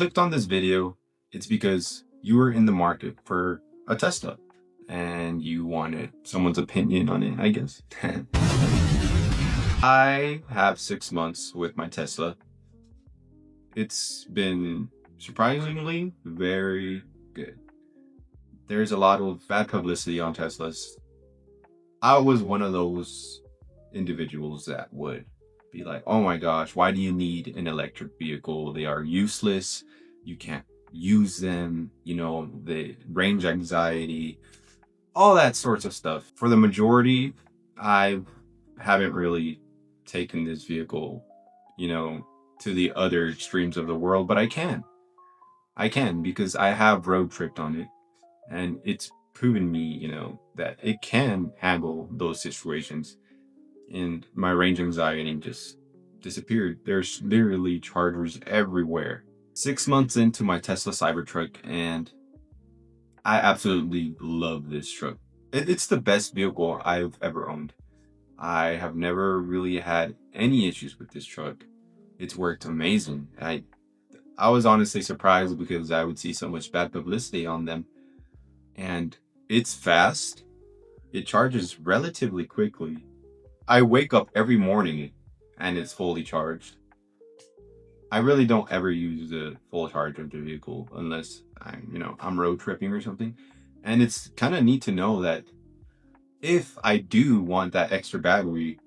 clicked on this video, it's because you were in the market for a Tesla and you wanted someone's opinion on it, I guess. I have 6 months with my Tesla. It's been surprisingly very good. There's a lot of bad publicity on Teslas. I was one of those individuals that would be like, oh my gosh, why do you need an electric vehicle? They are useless. You can't use them, the range anxiety, all that sorts of stuff. For the majority, I haven't really taken this vehicle, to the other extremes of the world, but I can. Because I have road tripped on it and it's proven me, that it can handle those situations. And my range anxiety just disappeared. There's literally chargers everywhere. 6 months into my Tesla Cybertruck, and I absolutely love this truck. It's the best vehicle I've ever owned. I have never really had any issues with this truck. It's worked amazing. I was honestly surprised because I would see so much bad publicity on them. And it's fast. It charges relatively quickly. I wake up every morning and it's fully charged. I really don't ever use the full charge of the vehicle unless I'm road tripping or something. And it's kind of neat to know that if I do want that extra battery,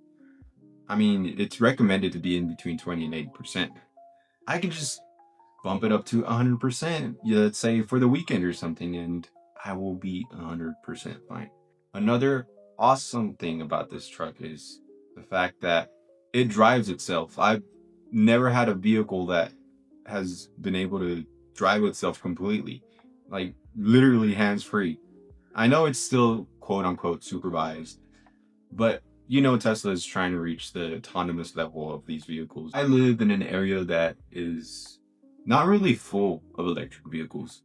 it's recommended to be in between 20 and 80%. I can just bump it up to 100%, let's say for the weekend or something, and I will be 100% fine. Another awesome thing about this truck is the fact that it drives itself. I've never had a vehicle that has been able to drive itself completely, like literally hands-free. I know it's still quote unquote supervised, but Tesla is trying to reach the autonomous level of these vehicles. I live in an area that is not really full of electric vehicles,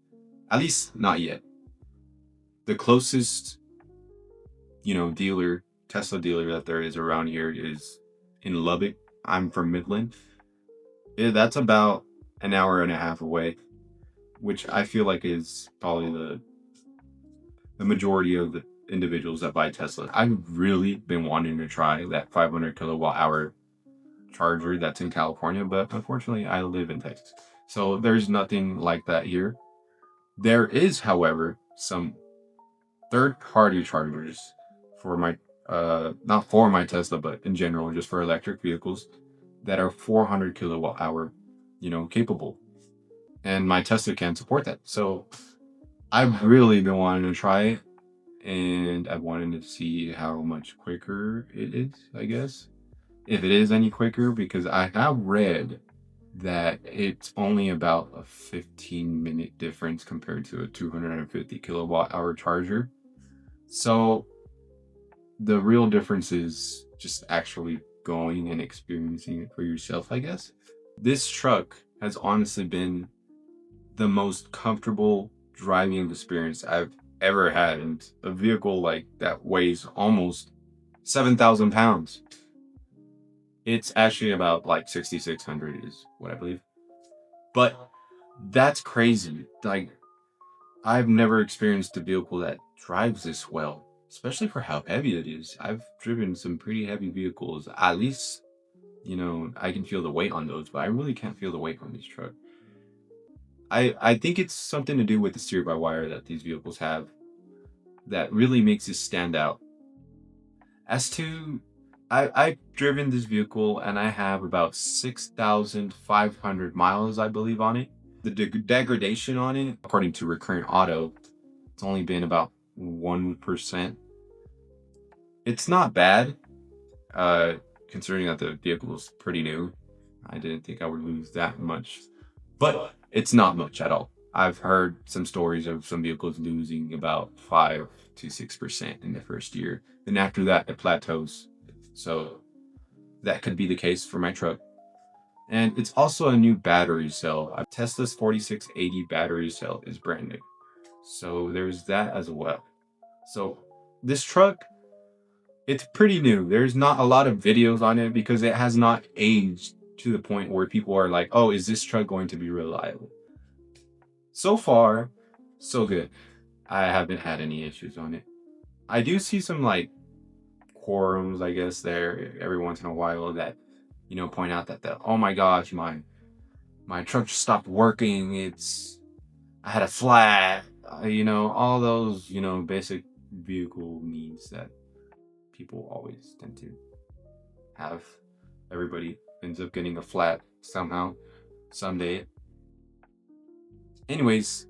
at least not yet. The closest Tesla dealer that there is around here is in Lubbock. I'm from Midland. That's about an hour and a half away, which I feel like is probably the majority of the individuals that buy Tesla. I've really been wanting to try that 500 kilowatt hour charger that's in California, but unfortunately I live in Texas, so there's nothing like that here. There is, however, some third-party chargers for my not for my Tesla, but in general, just for electric vehicles that are 400 kilowatt hour, capable. And my Tesla can't support that. So I've really been wanting to try it, and I wanted to see how much quicker it is, I guess. If it is any quicker, because I have read that it's only about a 15-minute difference compared to a 250 kilowatt hour charger. So the real difference is just actually going and experiencing it for yourself, I guess. This truck has honestly been the most comfortable driving experience I've ever had. And a vehicle like that weighs almost 7,000 pounds. It's actually about like 6,600 is what I believe. But that's crazy. Like, I've never experienced a vehicle that drives this well, especially for how heavy it is. I've driven some pretty heavy vehicles. At least, I can feel the weight on those, but I really can't feel the weight on this truck. I think it's something to do with the steer-by-wire that these vehicles have that really makes it stand out. As to, I've driven this vehicle and I have about 6,500 miles, I believe, on it. The degradation on it, according to Recurrent Auto, it's only been about 1%. It's not bad, considering that the vehicle is pretty new. I didn't think I would lose that much, but it's not much at all. I've heard some stories of some vehicles losing about 5 to 6% in the first year. Then after that, it plateaus. So that could be the case for my truck. And it's also a new battery cell. Tesla's 4680 battery cell is brand new. So there's that as well. So this truck, it's pretty new. There's not a lot of videos on it because it has not aged to the point where people are like, oh, is this truck going to be reliable? So far, so good. I haven't had any issues on it. I do see some like quorums, I guess, there every once in a while that, point out that oh my gosh, my truck just stopped working. I had a flat, all those, basic vehicle needs that people always tend to have. Everybody ends up getting a flat somehow, someday. Anyways,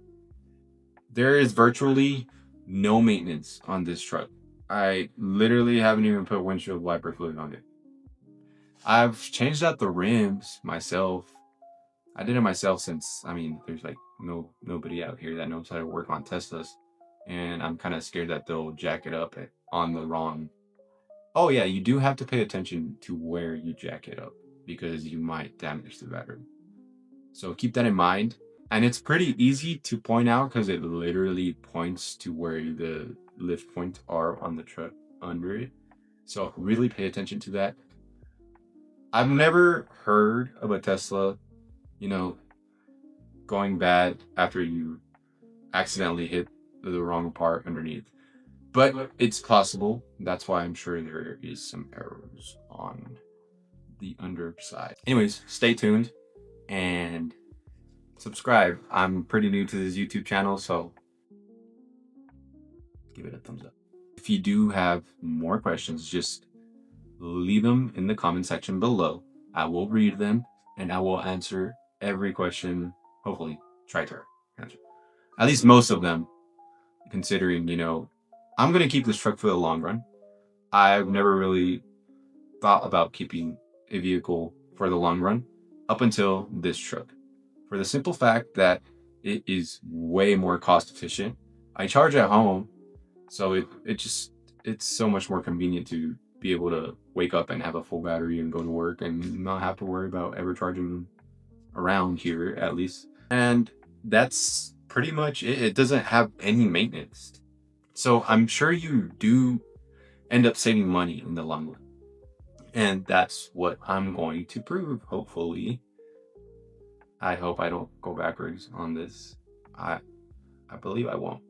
there is virtually no maintenance on this truck. I literally haven't even put windshield wiper fluid on it. I've changed out the rims myself. I did it myself since, there's like nobody out here that knows how to work on Teslas. And I'm kind of scared that they'll jack it up on the wrong. Oh yeah, you do have to pay attention to where you jack it up because you might damage the battery. So keep that in mind. And it's pretty easy to point out because it literally points to where the lift points are on the truck under it. So really pay attention to that. I've never heard of a Tesla, you know, going bad after you accidentally hit the wrong part underneath. But it's possible. That's why I'm sure there is some errors on the underside. Anyways, stay tuned and subscribe. I'm pretty new to this YouTube channel, so give it a thumbs up. If you do have more questions, just leave them in the comment section below. I will read them and I will answer every question. Hopefully, try to answer at least most of them, considering, I'm going to keep this truck for the long run. I've never really thought about keeping a vehicle for the long run up until this truck, for the simple fact that it is way more cost efficient. I charge at home, so it's so much more convenient to be able to wake up and have a full battery and go to work and not have to worry about ever charging around here, at least. And that's pretty much it. It doesn't have any maintenance. So I'm sure you do end up saving money in the long run. And that's what I'm going to prove, hopefully. I hope I don't go backwards on this. I believe I won't.